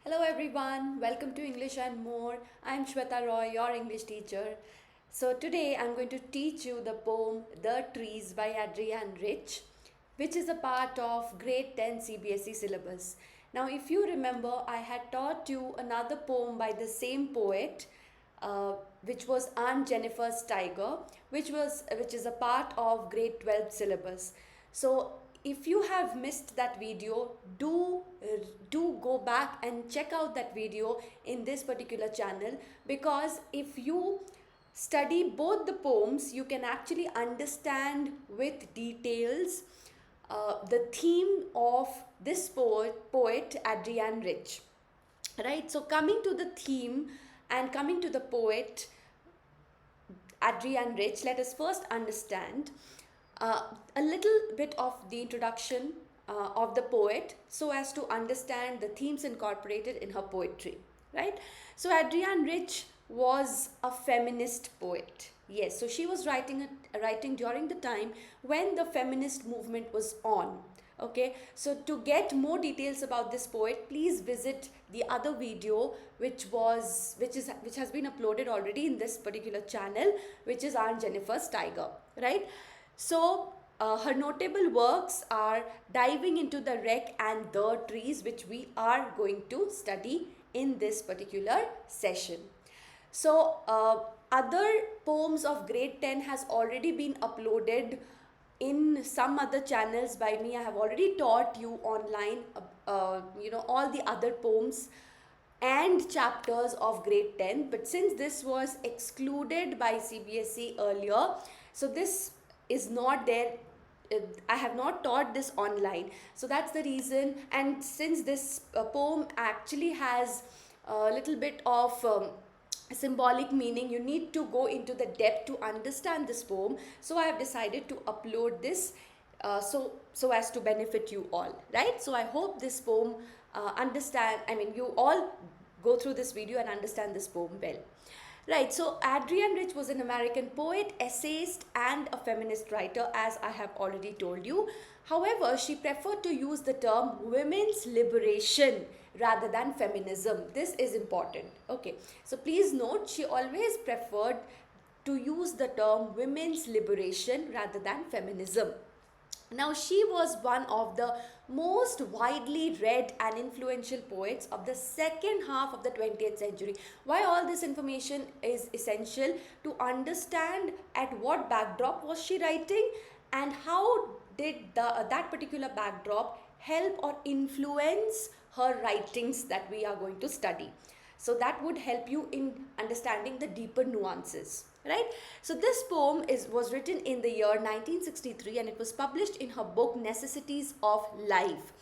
Hello everyone, welcome to English and More. I'm Shweta Roy, your English teacher. So today I'm going to teach you the poem The Trees by Adrienne Rich, which is a part of grade 10 CBSE syllabus. Now if you remember, I had taught you another poem by the same poet, which was Aunt Jennifer's Tiger, which is a part of grade 12 syllabus. So if you have missed that video, do go back and check out that video in this particular channel, because if you study both the poems, you can actually understand with details the theme of this poet Adrienne Rich. Right? So coming to the theme and coming to the poet Adrienne Rich, let us first understand a little bit of the introduction of the poet so as to understand the themes incorporated in her poetry. Right? So Adrienne Rich was a feminist poet. Yes, so she was writing during the time when the feminist movement was on. Okay, so to get more details about this poet, please visit the other video which has been uploaded already in this particular channel, which is Aunt Jennifer's Tiger. Right? So her notable works are Diving into the Wreck and The Trees, which we are going to study in this particular session. So other poems of grade 10 has already been uploaded in some other channels by me. I have already taught you online, all the other poems and chapters of grade 10. But since this was excluded by CBSE earlier, so this is not there. I have not taught this online. So that's the reason. And since this poem actually has a little bit of symbolic meaning, you need to go into the depth to understand this poem. So I have decided to upload this so as to benefit you all, right? So I hope this poem you all go through this video and understand this poem well. Right, so Adrienne Rich was an American poet, essayist, and a feminist writer, as I have already told you. However, she preferred to use the term women's liberation rather than feminism. This is important. Okay, so please note, she always preferred to use the term women's liberation rather than feminism. Now, she was one of the most widely read and influential poets of the second half of the 20th century. Why all this information is essential? To understand at what backdrop was she writing and how did that particular backdrop help or influence her writings that we are going to study. So that would help you in understanding the deeper nuances. Right? So this poem was written in the year 1963 and it was published in her book Necessities of Life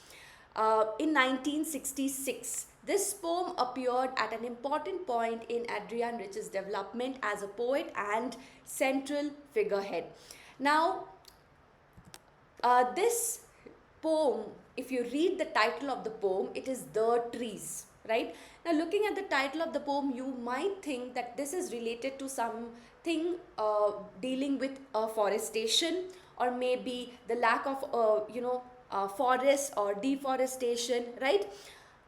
in 1966. This poem appeared at an important point in Adrienne Rich's development as a poet and central figurehead. Now, this poem, if you read the title of the poem, it is The Trees. Right? Now, looking at the title of the poem, you might think that this is related to something dealing with forestation, or maybe the lack of forest or deforestation, right?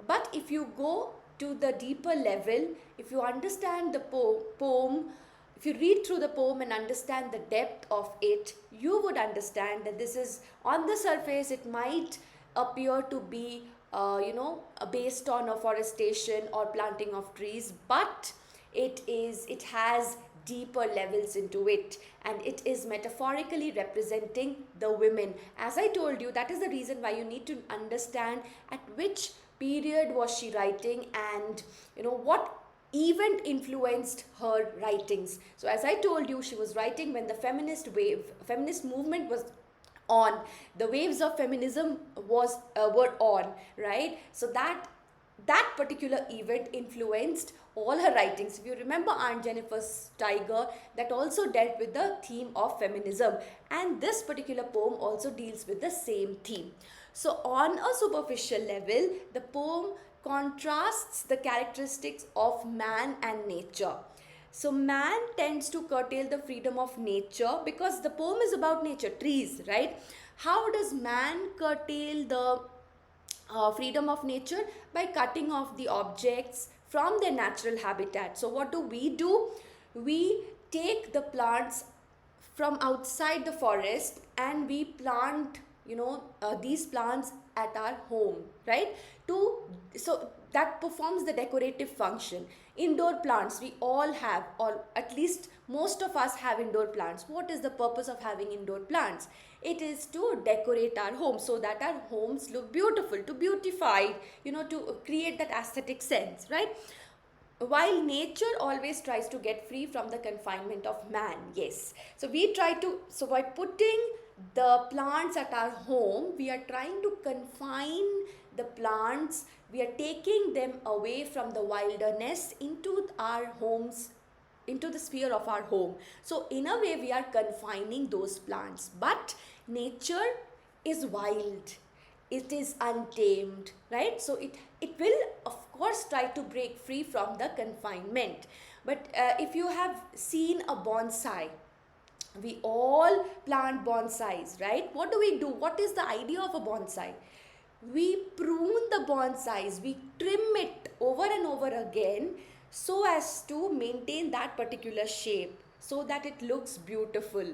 But if you go to the deeper level, if you understand the poem, if you read through the poem and understand the depth of it, you would understand that this is, on the surface, it might appear to be based on afforestation or planting of trees, but it has deeper levels into it, and it is metaphorically representing the women. As I told you, that is the reason why you need to understand at which period was she writing and what event influenced her writings. So as I told you, she was writing when the feminist movement was on, the waves of feminism were on, right? So that particular event influenced all her writings. If you remember Aunt Jennifer's Tiger, that also dealt with the theme of feminism, and this particular poem also deals with the same theme. So on a superficial level, the poem contrasts the characteristics of man and nature. So man tends to curtail the freedom of nature because the poem is about nature, trees, right? How does man curtail the freedom of nature by cutting off the objects from their natural habitat. So what do? We take the plants from outside the forest and we plant, these plants at our home, right? To so that performs the decorative function. Indoor plants we all have, or at least most of us have indoor plants. What is the purpose of having indoor plants? It is to decorate our home so that our homes look beautiful, to beautify, to create that aesthetic sense, right? While nature always tries to get free from the confinement of man, yes. So we try to, so by putting the plants at our home, we are trying to confine the plants, we are taking them away from the wilderness into our homes, into the sphere of our home. So in a way we are confining those plants, but nature is wild, it is untamed, right? So it will of course try to break free from the confinement. But if you have seen a bonsai, we all plant bonsais, right? What do? What is the idea of a bonsai? We prune the bonsais, we trim it over and over again so as to maintain that particular shape so that it looks beautiful,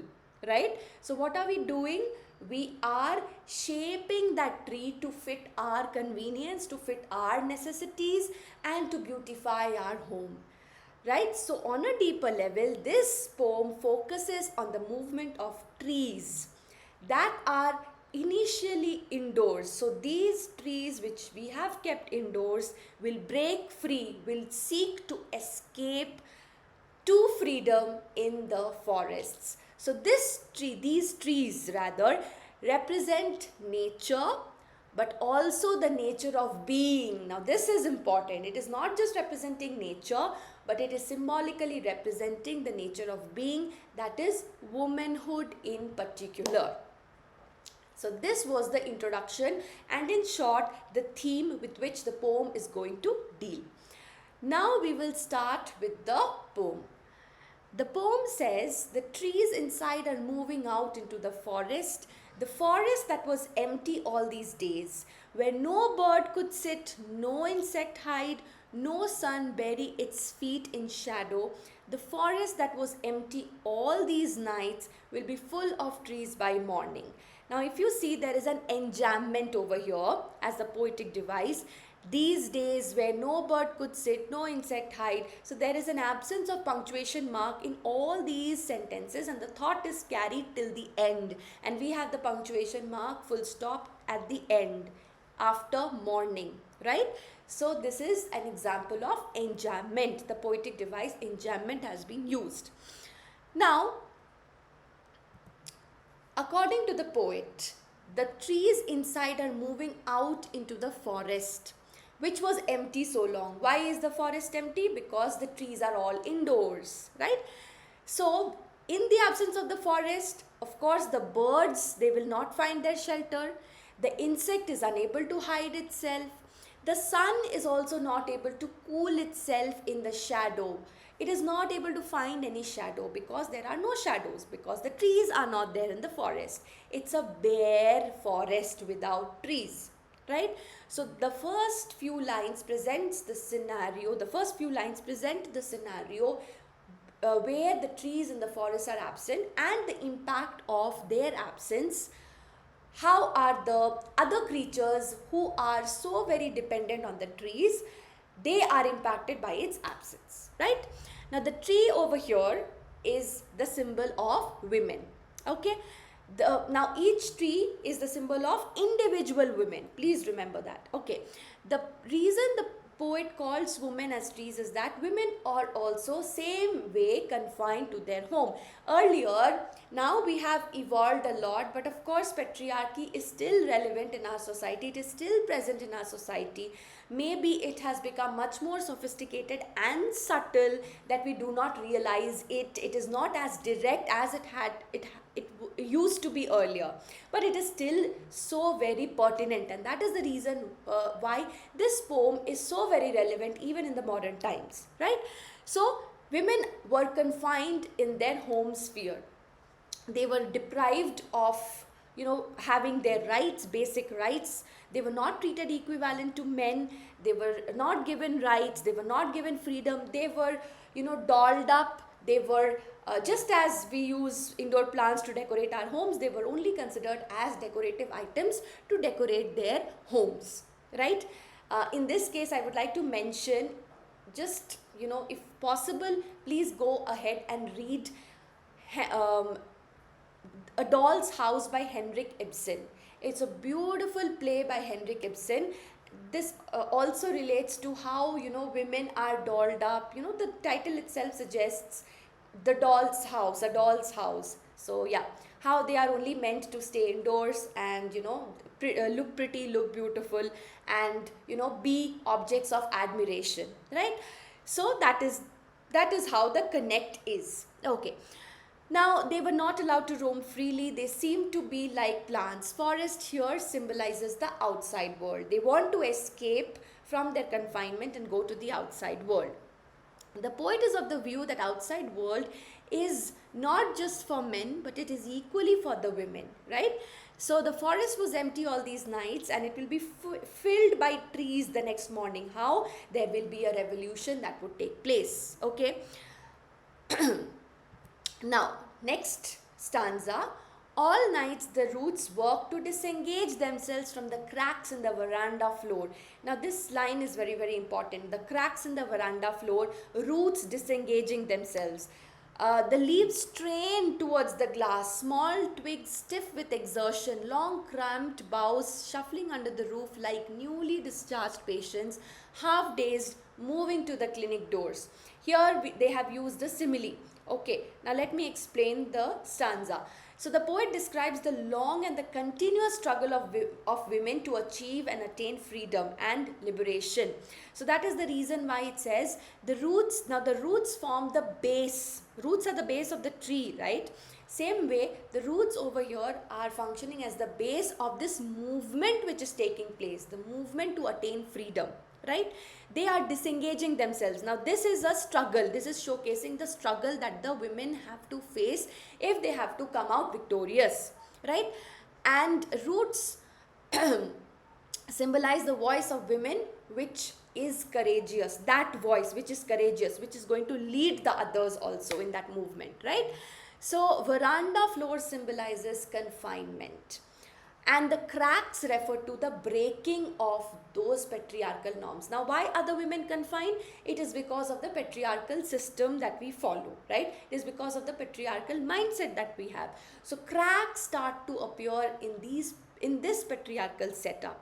right? So what are we doing? We are shaping that tree to fit our convenience, to fit our necessities, and to beautify our home, right? So on a deeper level, this poem focuses on the movement of trees that are initially indoors. So these trees which we have kept indoors will break free, will seek to escape to freedom in the forests. So these trees rather represent nature, but also the nature of being. Now this is important. It is not just representing nature, but it is symbolically representing the nature of being, that is womanhood in particular. So this was the introduction and in short the theme with which the poem is going to deal. Now we will start with the poem. The poem says, the trees inside are moving out into the forest that was empty all these days, where no bird could sit, no insect hide, no sun bury its feet in shadow. The forest that was empty all these nights will be full of trees by morning. Now if you see, there is an enjambment over here as a poetic device. These days where no bird could sit, no insect hide. So there is an absence of punctuation mark in all these sentences and the thought is carried till the end. And we have the punctuation mark, full stop at the end after morning, right? So this is an example of enjambment. The poetic device enjambment has been used. Now, according to the poet, the trees inside are moving out into the forest, which was empty so long. Why is the forest empty? Because the trees are all indoors, right? So in the absence of the forest, of course the birds, they will not find their shelter. The insect is unable to hide itself. The sun is also not able to cool itself in the shadow. It is not able to find any shadow because there are no shadows, because the trees are not there in the forest. It's a bare forest without trees, right? So the first few lines presents the scenario, where the trees in the forest are absent and the impact of their absence. How are the other creatures who are so very dependent on the trees, they are impacted by its absence, right? Now the tree over here is the symbol of women, okay? Now each tree is the symbol of individual women. Please remember that, okay? The reason the poet calls women as trees is that women are also same way confined to their home. Earlier, now we have evolved a lot, but of course patriarchy is still relevant in our society. It is still present in our society. Maybe it has become much more sophisticated and subtle that we do not realize it. It is not as direct as it used to be earlier, but it is still so very pertinent, and that is the reason why this poem is so very relevant even in the modern times, right? So women were confined in their home sphere. They were deprived of having their rights, basic rights. They were not treated equivalent to men. They were not given rights. They were not given freedom. They were, dolled up. They were, just as we use indoor plants to decorate our homes, they were only considered as decorative items to decorate their homes, right? In this case, I would like to mention, just, if possible, please go ahead and read um, A Doll's House by Henrik Ibsen. It's a beautiful play by Henrik Ibsen. This also relates to how, women are dolled up. The title itself suggests the doll's house, a doll's house. So yeah, how they are only meant to stay indoors and, look pretty, look beautiful, and, be objects of admiration, right? So that is how the connect is. Okay. Now, they were not allowed to roam freely. They seemed to be like plants. Forest here symbolizes the outside world. They want to escape from their confinement and go to the outside world. The poet is of the view that outside world is not just for men, but it is equally for the women, right? So the forest was empty all these nights, and it will be filled by trees the next morning. How? There will be a revolution that would take place. Okay. Now, next stanza. All nights the roots work to disengage themselves from the cracks in the veranda floor. Now, this line is very, very important. The cracks in the veranda floor, roots disengaging themselves. The leaves strain towards the glass, small twigs stiff with exertion, long cramped boughs shuffling under the roof like newly discharged patients, half dazed, moving to the clinic doors. Here they have used a simile. Okay, now let me explain the stanza. So the poet describes the long and the continuous struggle of women to achieve and attain freedom and liberation. So that is the reason why it says the roots, now the roots form the base. Roots are the base of the tree, right? Same way, the roots over here are functioning as the base of this movement which is taking place, the movement to attain freedom, right? They are disengaging themselves. Now this is a struggle. This is showcasing the struggle that the women have to face if they have to come out victorious, right? And roots symbolize the voice of women which is courageous, that voice which is courageous, which is going to lead the others also in that movement, right? So veranda floor symbolizes confinement, and the cracks refer to the breaking of those patriarchal norms. Now, why are the women confined? It is because of the patriarchal system that we follow, right? It is because of the patriarchal mindset that we have. So cracks start to appear in this patriarchal setup.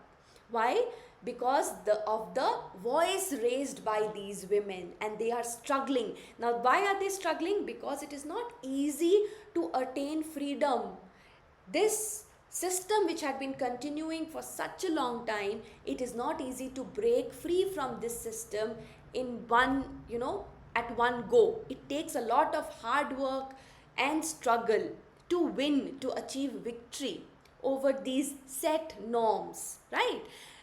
Why? Because of the voice raised by these women, and they are struggling. Now, why are they struggling? Because it is not easy to attain freedom. This system which had been continuing for such a long time, it is not easy to break free from this system in one, at one go. It takes a lot of hard work and struggle to win, to achieve victory over these set norms, right?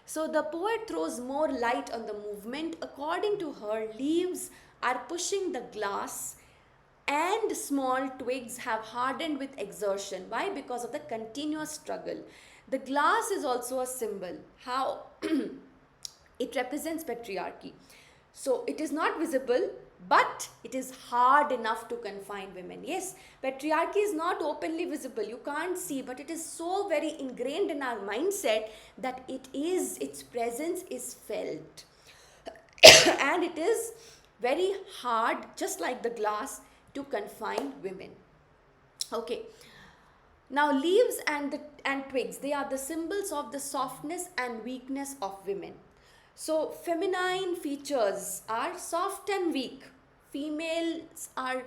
So the poet throws more light on the movement. According to her, leaves are pushing the glass and small twigs have hardened with exertion. Why? Because of the continuous struggle. The glass is also a symbol. How? It represents patriarchy. So it is not visible, but it is hard enough to confine women. Yes, patriarchy is not openly visible. You can't see, but it is so very ingrained in our mindset that its presence is felt. And it is very hard, just like the glass, to confine women. Okay. Now leaves and twigs, they are the symbols of the softness and weakness of women. So feminine features are soft and weak. Females are,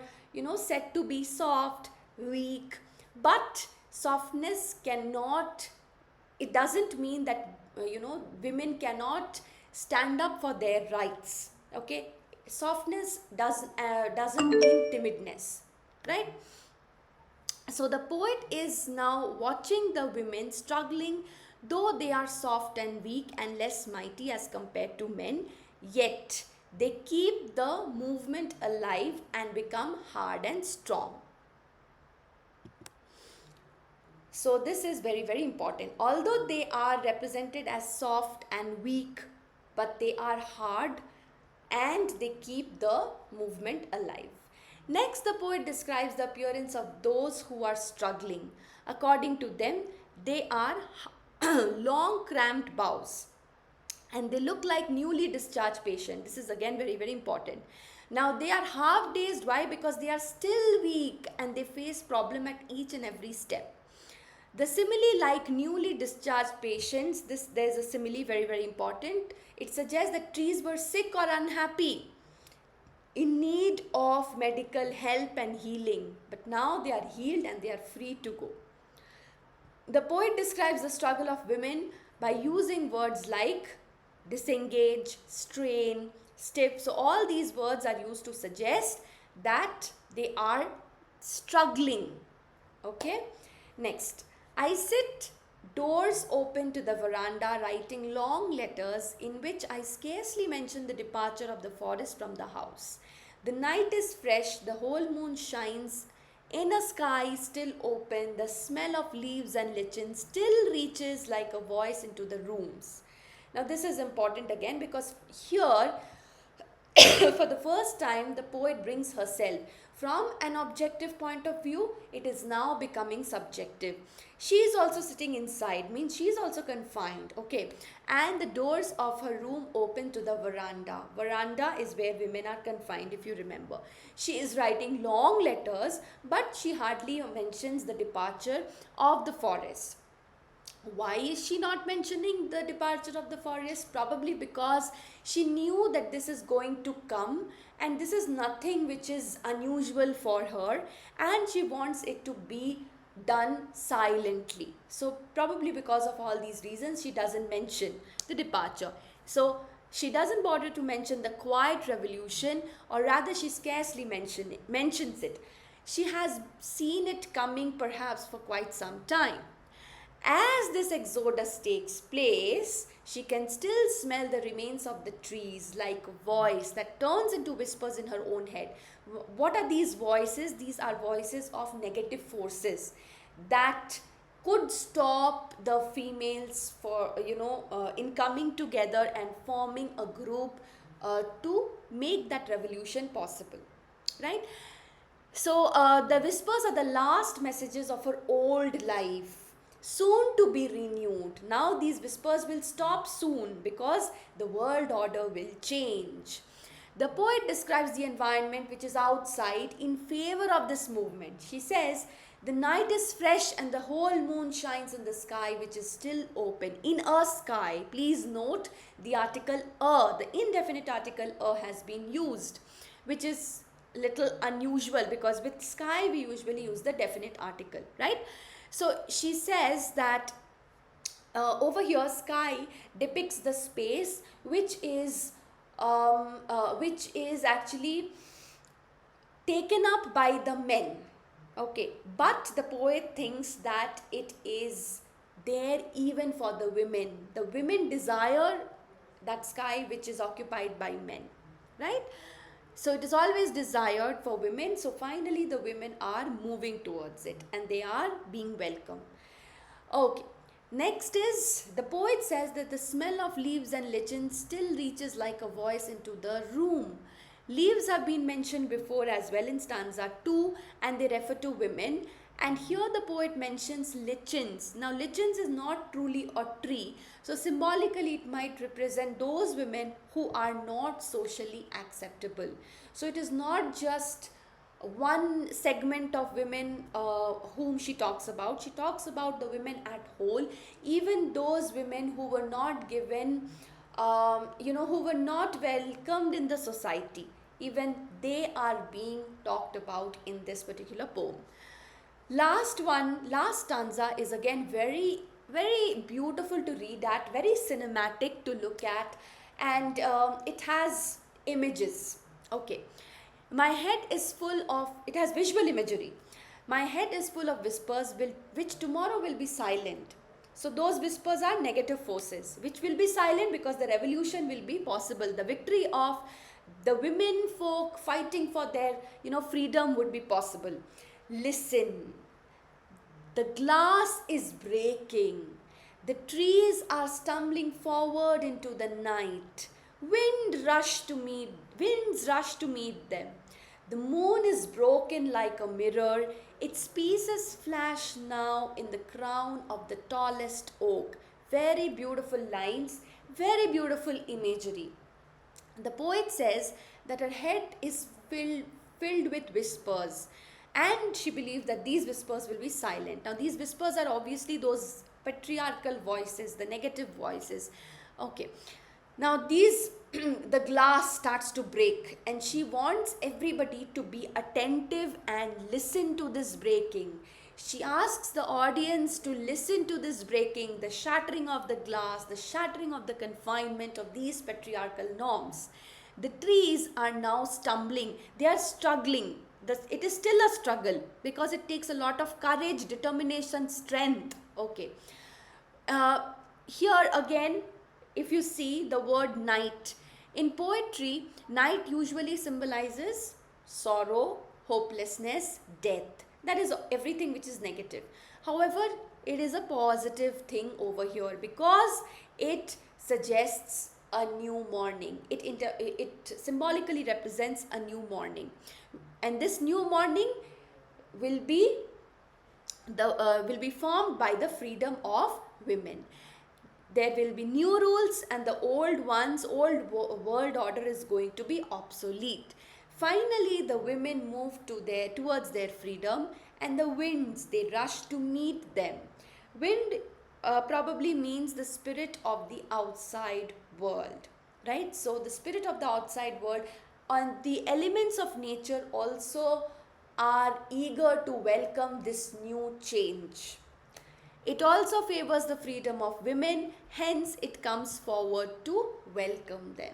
said to be soft, weak, but softness cannot, it doesn't mean that, women cannot stand up for their rights. Okay. Softness doesn't mean timidness, right? So the poet is now watching the women struggling, though they are soft and weak and less mighty as compared to men, yet they keep the movement alive and become hard and strong. So this is very, very important. Although they are represented as soft and weak, but they are hard and they keep the movement alive. Next, the poet describes the appearance of those who are struggling. According to them, they are long cramped boughs and they look like newly discharged patient. This is again very, very important. Now they are half dazed. Why? Because they are still weak and they face problem at each and every step. The simile, like newly discharged patients, this there's a simile very, very important. It suggests that trees were sick or unhappy, in need of medical help and healing, but now they are healed and they are free to go. The poet describes the struggle of women by using words like disengage, strain, stiff. So all these words are used to suggest that they are struggling. Okay. Next, I sit, doors open to the veranda, writing long letters in which I scarcely mention the departure of the forest from the house. The night is fresh, the whole moon shines. In a sky still open, the smell of leaves and lichen still reaches like a voice into the rooms. Now, this is important again because here for the first time, the poet brings herself from an objective point of view. It is now becoming subjective. She is also sitting inside, means she is also confined. Okay, and the doors of her room open to the veranda. Veranda is where women are confined, if you remember. She is writing long letters, but she hardly mentions the departure of the forest. Why is she not mentioning the departure of the forest? Probably because she knew that this is going to come and this is nothing which is unusual for her, and she wants it to be done silently. So probably because of all these reasons she doesn't mention the departure. So she doesn't bother to mention the quiet revolution, or rather she scarcely mentions it. She has seen it coming perhaps for quite some time. As this exodus takes place, she can still smell the remains of the trees, like a voice that turns into whispers in her own head. What are these voices? These are voices of negative forces that could stop the females for, in coming together and forming a group to make that revolution possible, right? So the whispers are the last messages of her old life, soon to be renewed. Now these whispers will stop soon because the world order will change. The poet describes the environment which is outside in favor of this movement. She says, the night is fresh and the whole moon shines in the sky which is still open. In a sky, please note the article a, the indefinite article a has been used, which is little unusual because with sky we usually use the definite article, right? So she says that over here sky depicts the space which is actually taken up by the men. Okay, but the poet thinks that it is there even for the women. The women desire that sky which is occupied by men, right? So it is always desired for women. So finally the women are moving towards it and they are being welcome. Okay. Next is, the poet says that the smell of leaves and lichen still reaches like a voice into the room. Leaves have been mentioned before as well in stanza 2 and they refer to women. And here the poet mentions lichens. Now lichens is not truly a tree. So symbolically it might represent those women who are not socially acceptable. So it is not just one segment of women whom she talks about. She talks about the women at whole, even those women who were not given, who were not welcomed in the society. Even they are being talked about in this particular poem. Last stanza is again very, very beautiful to read at, very cinematic to look at, and it has images. Okay. My head is full of, it has visual imagery. My head is full of whispers which tomorrow will be silent. So those whispers are negative forces which will be silent because the revolution will be possible. The victory of the women folk fighting for their freedom would be possible. Listen. The glass is breaking. The trees are stumbling forward into the night. Winds rush to meet them. The moon is broken like a mirror. Its pieces flash now in the crown of the tallest oak. Very beautiful lines, very beautiful imagery. The poet says that her head is filled with whispers, and she believes that these whispers will be silent. Now, these whispers are obviously those patriarchal voices, the negative voices. Okay. Now, these the glass starts to break, and she wants everybody to be attentive and listen to this breaking. She asks the audience to listen to this breaking, the shattering of the glass, the shattering of the confinement of these patriarchal norms. The trees are now stumbling, they are struggling. It is still a struggle because it takes a lot of courage, determination, strength. Okay. Here again, if you see the word night, in poetry, night usually symbolizes sorrow, hopelessness, death. That is everything which is negative. However, it is a positive thing over here because it suggests a new morning. It symbolically represents a new morning, and this new morning will be formed by the freedom of women. There will be new rules, and the old world order is going to be obsolete. Finally, the women move towards their freedom, and the winds, they rush to meet them. Wind probably means the spirit of the outside world, right? So the spirit of the outside world, and the elements of nature also are eager to welcome this new change. It also favors the freedom of women, hence it comes forward to welcome them.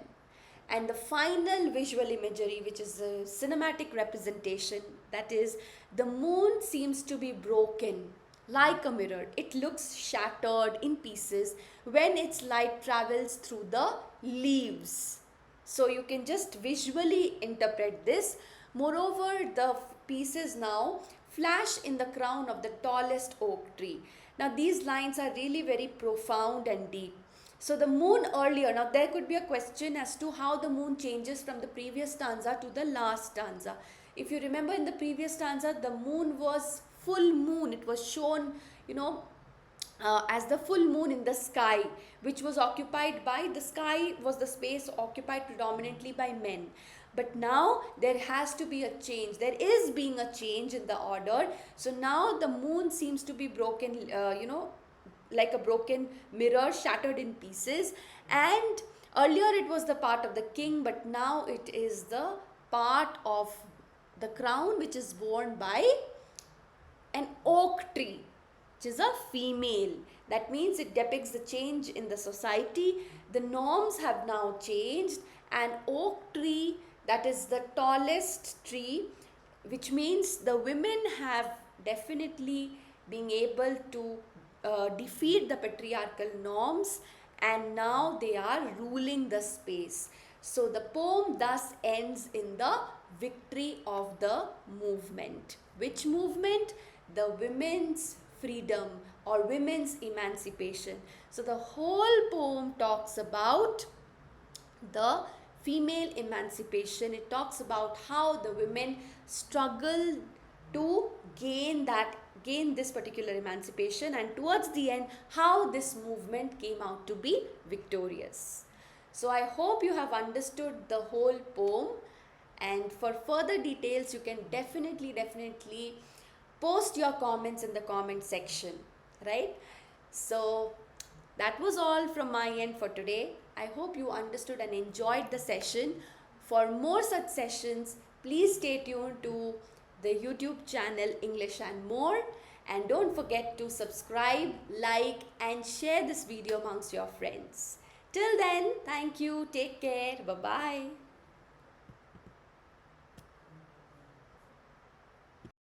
And the final visual imagery, which is a cinematic representation, that is, the moon seems to be broken like a mirror. It looks shattered in pieces when its light travels through the leaves. So you can just visually interpret this. Moreover, the pieces now flash in the crown of the tallest oak tree. Now these lines are really very profound and deep. So the moon earlier, now there could be a question as to how the moon changes from the previous stanza to the last stanza. If you remember, in the previous stanza, the moon was full moon. It was shown, as the full moon in the sky, which was occupied by, the sky was the space occupied predominantly by men. But now there has to be a change. There is being a change in the order. So now the moon seems to be broken, like a broken mirror, shattered in pieces. And earlier it was the part of the king, but now it is the part of the crown which is worn by an oak tree, which is a female. That means it depicts the change in the society. The norms have now changed. An oak tree, that is the tallest tree, which means the women have definitely been able to defeat the patriarchal norms, and now they are ruling the space. So the poem thus ends in the victory of the movement. Which movement? The women's freedom or women's emancipation. So the whole poem talks about the female emancipation. It talks about how the women struggle to gain this particular emancipation, and towards the end how this movement came out to be victorious. So I hope you have understood the whole poem, and for further details you can definitely post your comments in the comment section, right? So that was all from my end for today. I hope you understood and enjoyed the session. For more such sessions, please stay tuned to the YouTube channel English and More, and don't forget to subscribe, like and share this video amongst your friends. Till then, thank you, take care, bye bye.